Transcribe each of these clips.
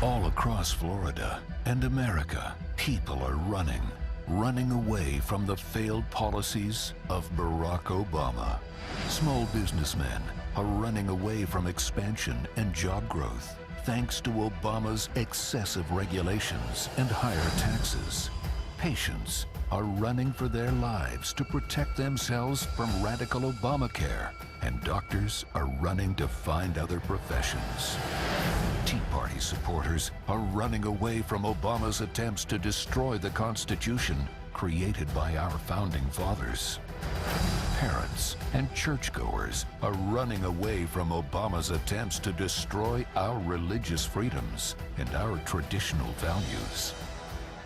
All across Florida and America, people are running away from the failed policies of Barack Obama. Small businessmen are running away from expansion and job growth thanks to Obama's excessive regulations and higher taxes. Patients are running for their lives to protect themselves from radical Obamacare, and doctors are running to find other professions. Tea Party supporters are running away from Obama's attempts to destroy the Constitution created by our founding fathers. Parents and churchgoers are running away from Obama's attempts to destroy our religious freedoms and our traditional values.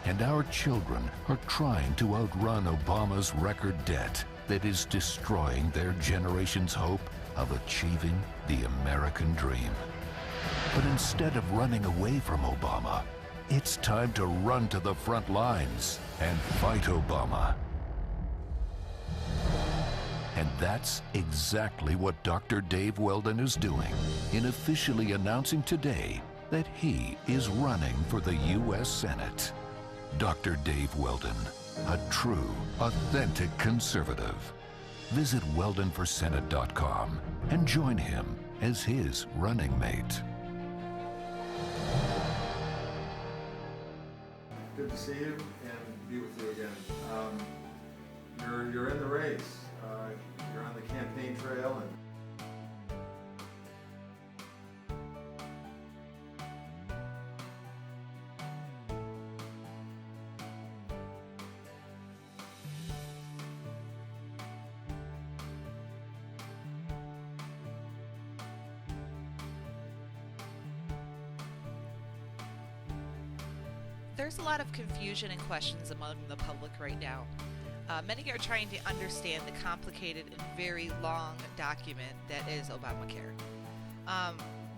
And our children are trying to outrun Obama's record debt that is destroying their generation's hope of achieving the American dream. But instead of running away from Obama, it's time to run to the front lines and fight Obama. And that's exactly what Dr. Dave Weldon is doing in officially announcing today that he is running for the U.S. Senate. Dr. Dave Weldon, a true, authentic conservative. Visit weldonforsenate.com and join him as his running mate. Good to see you and be with you again. You're in the race. You're on the campaign trail, and There's a lot of confusion and questions among the public right now. Many are trying to understand the complicated and very long document that is Obamacare.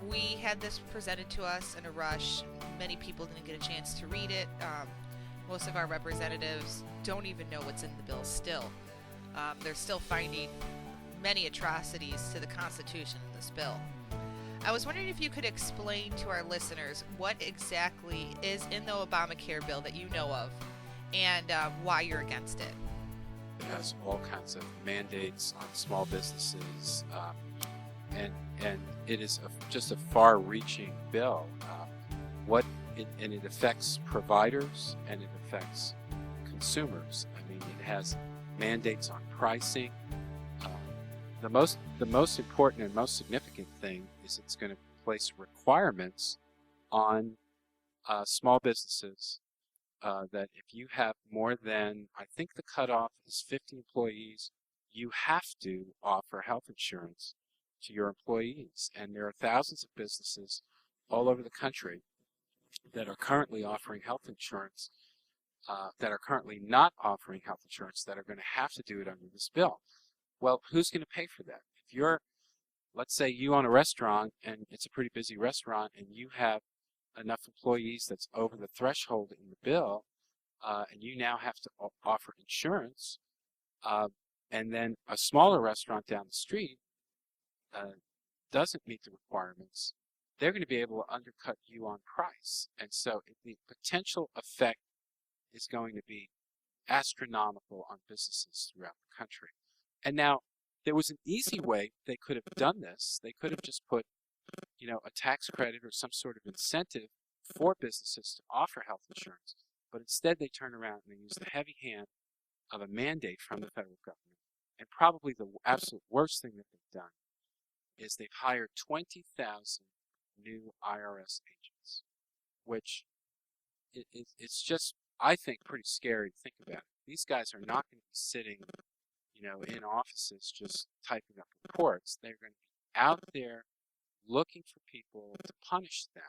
We had this presented to us in a rush. Many people didn't get a chance to read it. Most of our representatives don't even know what's in the bill still. They're still finding many atrocities to the Constitution in this bill. I was wondering if you could explain to our listeners what exactly is in the Obamacare bill that you know of and why you're against it. It has all kinds of mandates on small businesses, and it is just a far-reaching bill. And it affects providers and it affects consumers. I mean, it has mandates on pricing. The most important and most significant thing is it's going to place requirements on small businesses that if you have more than, I think the cutoff is 50 employees, you have to offer health insurance to your employees. And there are thousands of businesses all over the country that are currently offering health insurance, that are currently not offering health insurance, that are going to have to do it under this bill. Well, who's going to pay for that? If you're, let's say you own a restaurant and it's a pretty busy restaurant and you have enough employees that's over the threshold in the bill, and you now have to offer insurance, and then a smaller restaurant down the street doesn't meet the requirements, they're going to be able to undercut you on price. And so the potential effect is going to be astronomical on businesses throughout the country. And now, there was an easy way they could have done this. They could have just put, a tax credit or some sort of incentive for businesses to offer health insurance. But instead, they turn around and they use the heavy hand of a mandate from the federal government. And probably the absolute worst thing that they've done is they've hired 20,000 new IRS agents, which it's just, I think, pretty scary to think about. These guys are not going to be sitting in offices just typing up reports. They're going to be out there looking for people to punish them.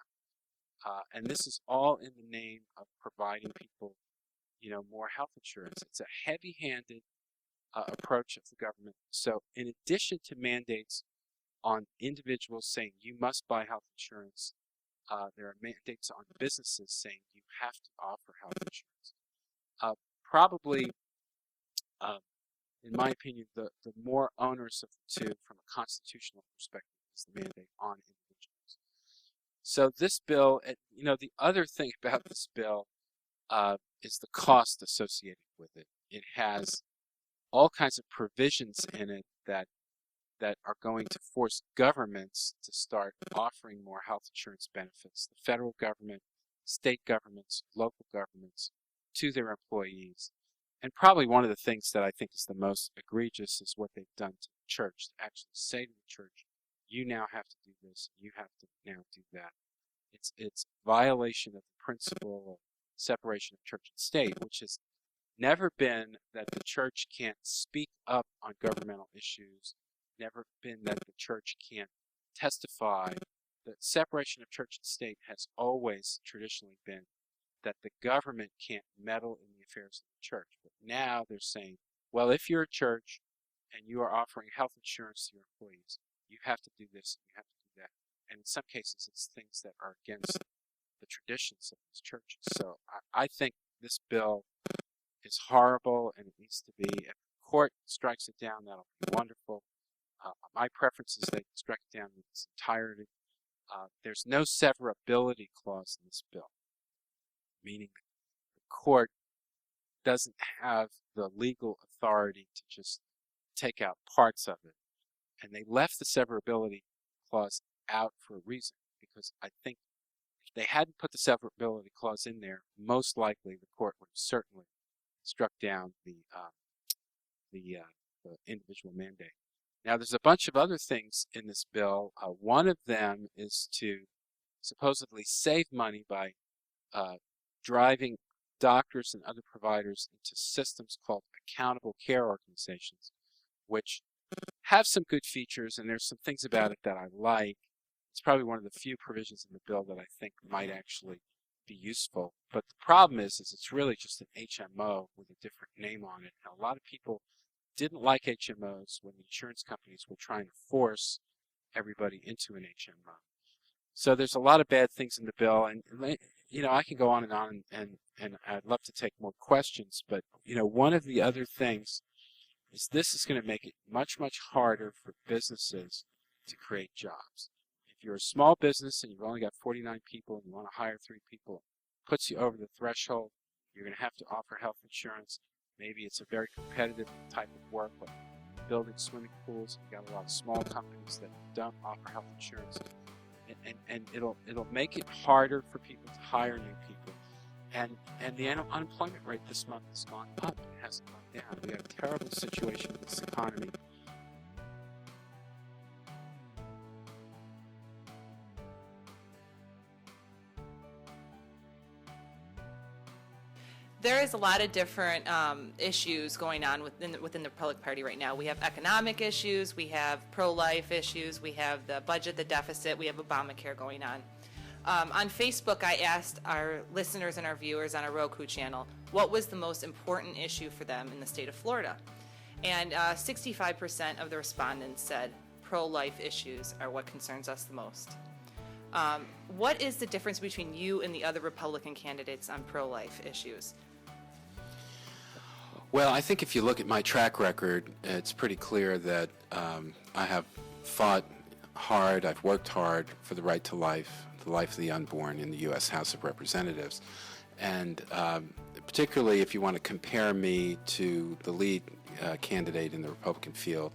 And this is all in the name of providing people, more health insurance. It's a heavy-handed approach of the government. So in addition to mandates on individuals saying you must buy health insurance, there are mandates on businesses saying you have to offer health insurance. Probably, in my opinion, the more onerous of the two from a constitutional perspective is the mandate on individuals. So this bill, the other thing about this bill is the cost associated with it. It has all kinds of provisions in it that are going to force governments to start offering more health insurance benefits. The federal government, state governments, local governments, to their employees. And probably one of the things that I think is the most egregious is what they've done to the church, to actually say to the church, you now have to do this, you have to now do that. It's violation of the principle of separation of church and state, which has never been that the church can't speak up on governmental issues, never been that the church can't testify. The separation of church and state has always traditionally been that the government can't meddle in the affairs of the church. But now they're saying, well, if you're a church and you are offering health insurance to your employees, you have to do this, you have to do that. And in some cases, it's things that are against the traditions of these churches. So I think this bill is horrible, and it needs to be. If the court strikes it down, that'll be wonderful. My preference is they strike it down in its entirety. There's no severability clause in this bill, meaning the court doesn't have the legal authority to just take out parts of it. And they left the severability clause out for a reason, because I think if they hadn't put the severability clause in there, most likely the court would have certainly struck down the individual mandate. Now, there's a bunch of other things in this bill. One of them is to supposedly save money by driving doctors and other providers into systems called accountable care organizations, which have some good features, and there's some things about it that I like. It's probably one of the few provisions in the bill that I think might actually be useful. But the problem is it's really just an HMO with a different name on it. And a lot of people didn't like HMOs when the insurance companies were trying to force everybody into an HMO. So there's a lot of bad things in the bill, and I can go on, and I'd love to take more questions, but one of the other things is this is going to make it much, much harder for businesses to create jobs. If you're a small business and you've only got 49 people and you want to hire 3 people, it puts you over the threshold. You're going to have to offer health insurance. Maybe it's a very competitive type of work, like building swimming pools. You've got a lot of small companies that don't offer health insurance. And it'll make it harder for people to hire new people. And the unemployment rate this month has gone up. It hasn't gone down. We have a terrible situation with this economy. There is a lot of different issues going on within the Republican Party right now. We have economic issues, we have pro-life issues, we have the budget, the deficit, we have Obamacare going on. On Facebook, I asked our listeners and our viewers on our Roku channel what was the most important issue for them in the state of Florida. And 65% of the respondents said pro-life issues are what concerns us the most. What is the difference between you and the other Republican candidates on pro-life issues? Well, I think if you look at my track record, it's pretty clear that I have fought hard, I've worked hard for the right to life, the life of the unborn in the U.S. House of Representatives. And particularly if you want to compare me to the lead candidate in the Republican field,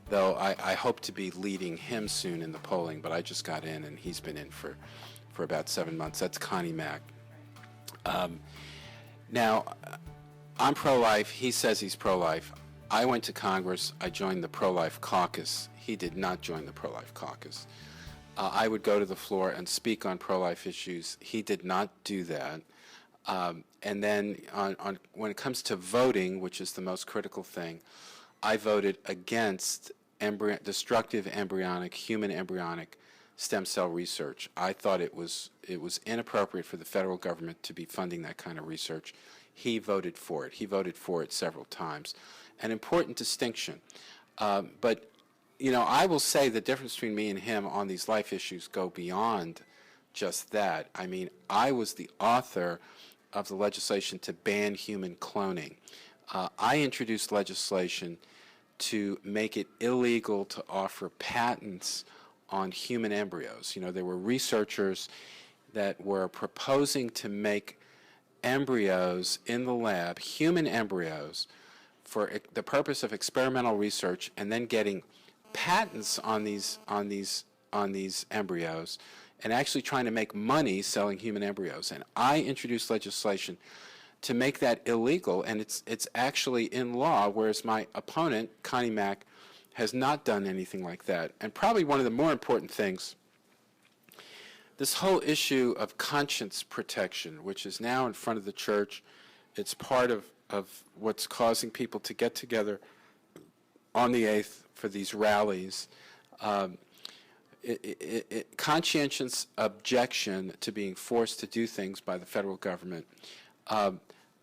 though I hope to be leading him soon in the polling, but I just got in and he's been in for about 7 months. That's Connie Mack. Now, I'm pro-life. He says he's pro-life. I went to Congress. I joined the pro-life caucus. He did not join the pro-life caucus. I would go to the floor and speak on pro-life issues. He did not do that. And then when it comes to voting, which is the most critical thing, I voted against destructive human embryonic stem cell research. I thought it was inappropriate for the federal government to be funding that kind of research. He voted for it. He voted for it several times. An important distinction. But I will say the difference between me and him on these life issues go beyond just that. I mean, I was the author of the legislation to ban human cloning. I introduced legislation to make it illegal to offer patents on human embryos. There were researchers that were proposing to make embryos in the lab, human embryos, for the purpose of experimental research, and then getting patents on these embryos, and actually trying to make money selling human embryos. And I introduced legislation to make that illegal, and it's actually in law, whereas my opponent, Connie Mack, has not done anything like that. And probably one of the more important things, this whole issue of conscience protection, which is now in front of the church, it's part of what's causing people to get together on the 8th for these rallies. Conscientious objection to being forced to do things by the federal government.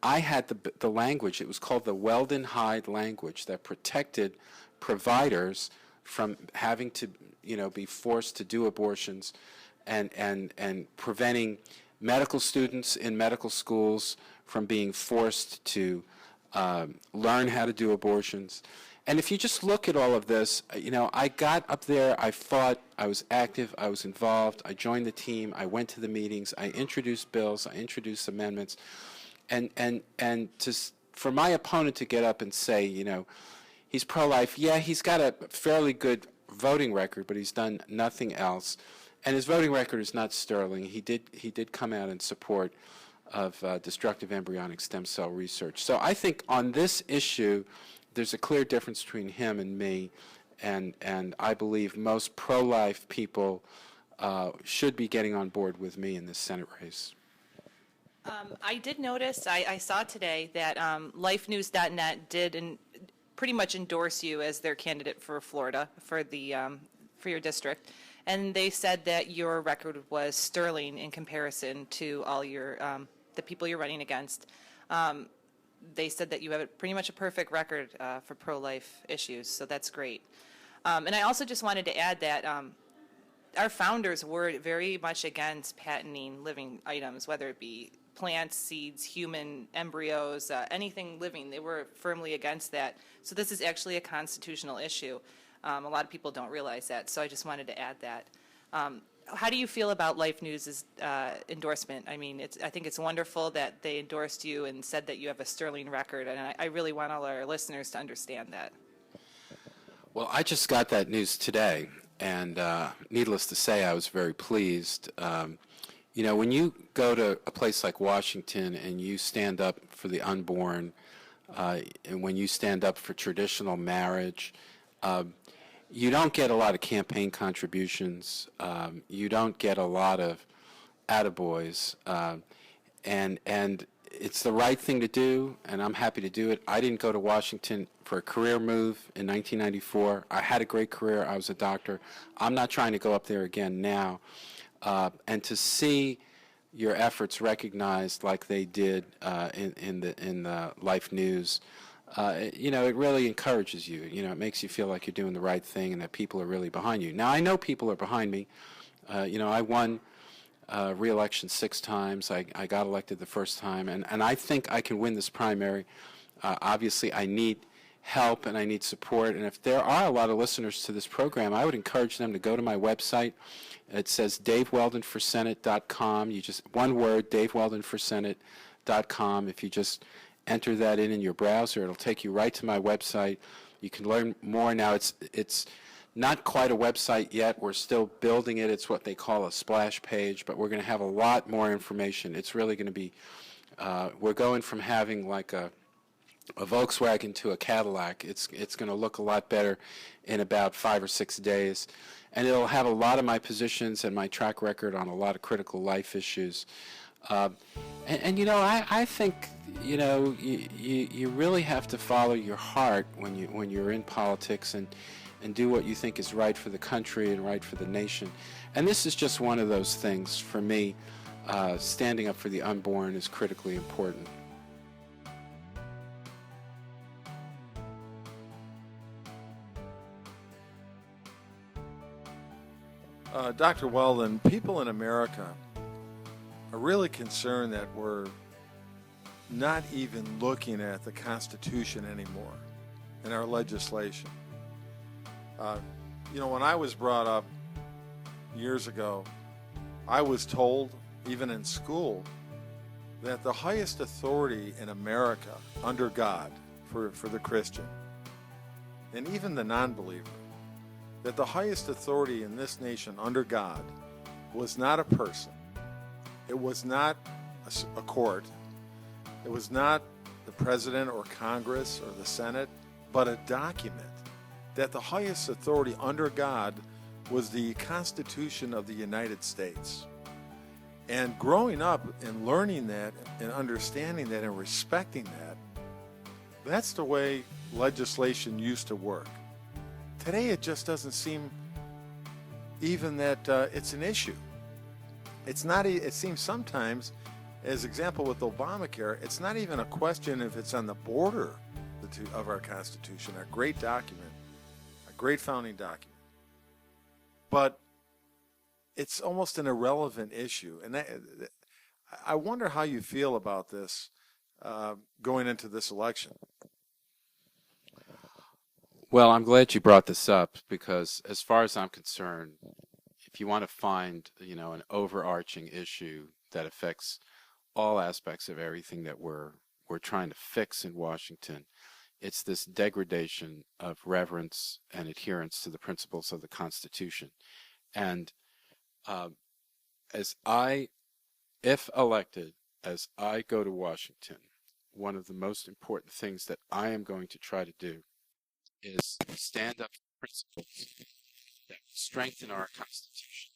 I had the language, it was called the Weldon Hyde language, that protected providers from having to, be forced to do abortions, and preventing medical students in medical schools from being forced to learn how to do abortions. And if you just look at all of this, I got up there, I fought, I was active, I was involved, I joined the team, I went to the meetings, I introduced bills, I introduced amendments, and for my opponent to get up and say, he's pro-life, yeah, he's got a fairly good voting record, but he's done nothing else, and his voting record is not sterling. He did come out in support of destructive embryonic stem cell research. So I think on this issue, there's a clear difference between him and me, and I believe most pro-life people should be getting on board with me in this Senate race. I did notice, I saw today that lifenews.net did pretty much endorse you as their candidate for Florida, for your district, and they said that your record was sterling in comparison to all your the people you're running against. They said that you have pretty much a perfect record for pro-life issues, so that's great. And I also just wanted to add that our founders were very much against patenting living items, whether it be plants, seeds, human embryos, anything living. They were firmly against that. So this is actually a constitutional issue. A lot of people don't realize that, so I just wanted to add that. How do you feel about Life News' endorsement? I mean, I think it's wonderful that they endorsed you and said that you have a sterling record, and I really want all our listeners to understand that. Well, I just got that news today, and needless to say, I was very pleased. When you go to a place like Washington and you stand up for the unborn, and when you stand up for traditional marriage, you don't get a lot of campaign contributions. You don't get a lot of attaboys, and it's the right thing to do, and I'm happy to do it. I didn't go to Washington for a career move in 1994. I had a great career. I was a doctor. I'm not trying to go up there again now. And to see your efforts recognized like they did in the Life News, it really encourages you. It makes you feel like you're doing the right thing and that people are really behind you. Now, I know people are behind me. I won re-election 6 times. I got elected the first time, and I think I can win this primary. Obviously, I need help and I need support, and if there are a lot of listeners to this program, I would encourage them to go to my website. It says DaveWeldonForSenate.com. You just, one word, DaveWeldonForSenate.com. If you just enter that in your browser, it'll take you right to my website. You can learn more now. It's not quite a website yet. We're still building it. It's what they call a splash page, but we're going to have a lot more information. It's really going to be, we're going from having like a Volkswagen to a Cadillac. It's going to look a lot better in about 5 or 6 days. And it'll have a lot of my positions and my track record on a lot of critical life issues. I think, you really have to follow your heart when you're in politics and do what you think is right for the country and right for the nation. And this is just one of those things for me. Standing up for the unborn is critically important. Dr. Weldon, people in America are really concerned that we're not even looking at the Constitution anymore in our legislation. When I was brought up years ago, I was told, even in school, that the highest authority in America under God for the Christian, and even the non-believer, that the highest authority in this nation under God was not a person, it was not a court, it was not the president or Congress or the Senate, but a document, that the highest authority under God was the Constitution of the United States. And growing up and learning that and understanding that and respecting that, that's the way legislation used to work. Today it just doesn't seem even that it's an issue. It's not. It seems sometimes, as example with Obamacare, it's not even a question if it's on the border of our Constitution, our great document, a great founding document. But it's almost an irrelevant issue. And I wonder how you feel about this going into this election. Well, I'm glad you brought this up, because as far as I'm concerned, if you want to find, an overarching issue that affects all aspects of everything that we're trying to fix in Washington, it's this degradation of reverence and adherence to the principles of the Constitution. And if elected, as I go to Washington, one of the most important things that I am going to try to do is stand up for principles that strengthen our Constitution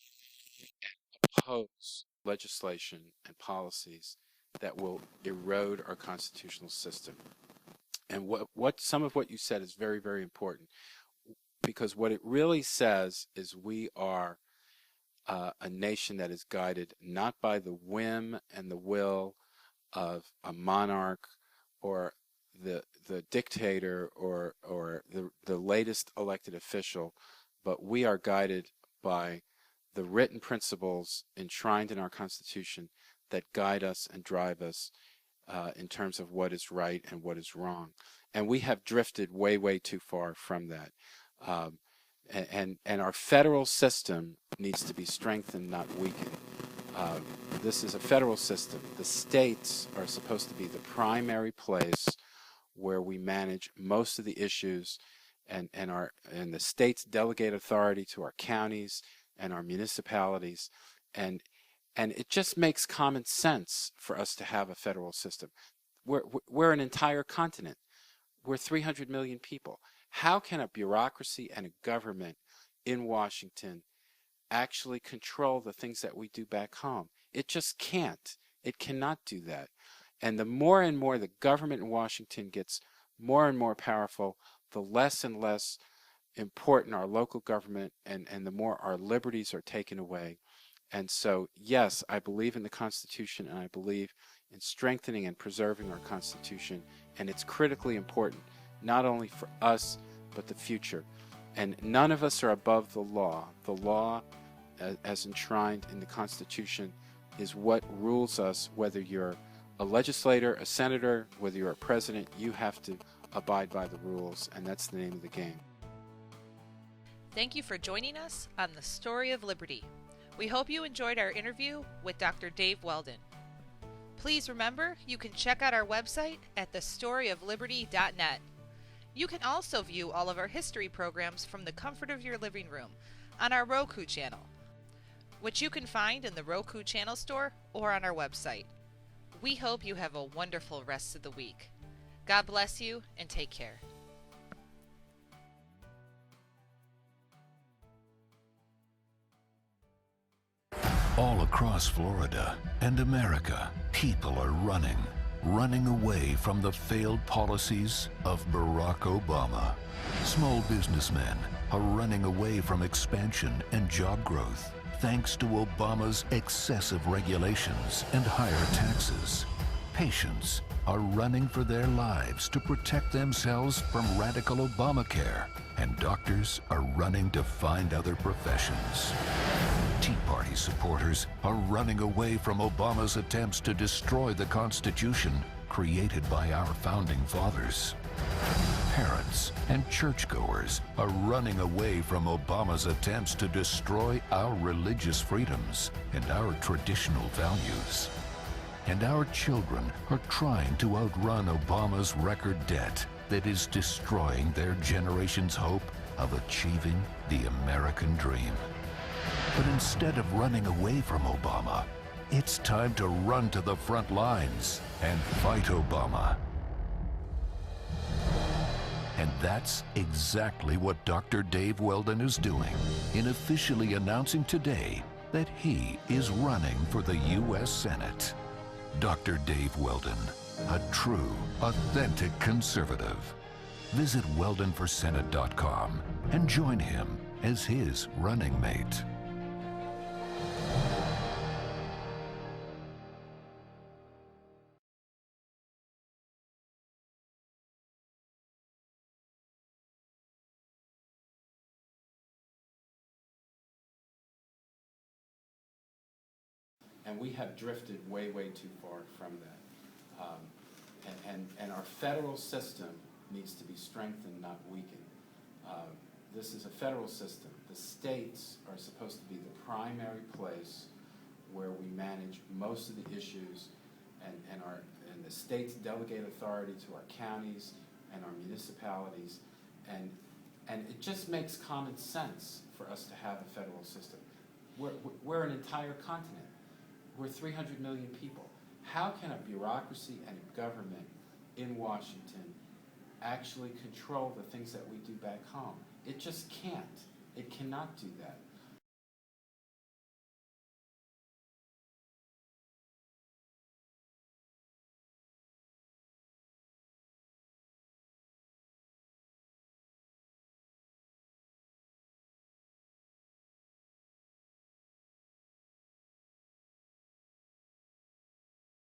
and oppose legislation and policies that will erode our constitutional system. And what some of what you said is very, very important, because what it really says is we are a nation that is guided not by the whim and the will of a monarch or the dictator or the latest elected official, but we are guided by the written principles enshrined in our Constitution that guide us and drive us in terms of what is right and what is wrong. And we have drifted way, way too far from that. And our federal system needs to be strengthened, not weakened. This is a federal system. The states are supposed to be the primary place where we manage most of the issues, and the states delegate authority to our counties and our municipalities, and it just makes common sense for us to have a federal system. We're an entire continent. We're 300 million people. How can a bureaucracy and a government in Washington actually control the things that we do back home? It just can't. It cannot do that. And the more and more the government in Washington gets more and more powerful, the less and less important our local government and the more our liberties are taken away. And so, yes, I believe in the Constitution, and I believe in strengthening and preserving our Constitution. And it's critically important, not only for us, but the future. And none of us are above the law. The law, as enshrined in the Constitution, is what rules us. Whether you're a legislator, a senator, whether you're a president, you have to abide by the rules, and that's the name of the game. Thank you for joining us on The Story of Liberty. We hope you enjoyed our interview with Dr. Dave Weldon. Please remember, you can check out our website at thestoryofliberty.net. You can also view all of our history programs from the comfort of your living room on our Roku channel, which you can find in the Roku channel store or on our website. We hope you have a wonderful rest of the week. God bless you and take care. All across Florida and America, people are running away from the failed policies of Barack Obama. Small businessmen are running away from expansion and job growth thanks to Obama's excessive regulations and higher taxes. Patients are running for their lives to protect themselves from radical Obamacare, and doctors are running to find other professions. Tea Party supporters are running away from Obama's attempts to destroy the Constitution created by our founding fathers. Parents and churchgoers are running away from Obama's attempts to destroy our religious freedoms and our traditional values. And our children are trying to outrun Obama's record debt that is destroying their generation's hope of achieving the American dream. But instead of running away from Obama, it's time to run to the front lines and fight Obama. And that's exactly what Dr. Dave Weldon is doing in officially announcing today that he is running for the U.S. Senate. Dr. Dave Weldon, a true, authentic conservative. Visit weldonforsenate.com and join him as his running mate. And we have drifted way, way too far from that. And our federal system needs to be strengthened, not weakened. This is a federal system. The states are supposed to be the primary place where we manage most of the issues, and the states delegate authority to our counties and our municipalities, and it just makes common sense for us to have a federal system. We're an entire continent. We're 300 million people. How can a bureaucracy and a government in Washington actually control the things that we do back home? It just can't. It cannot do that.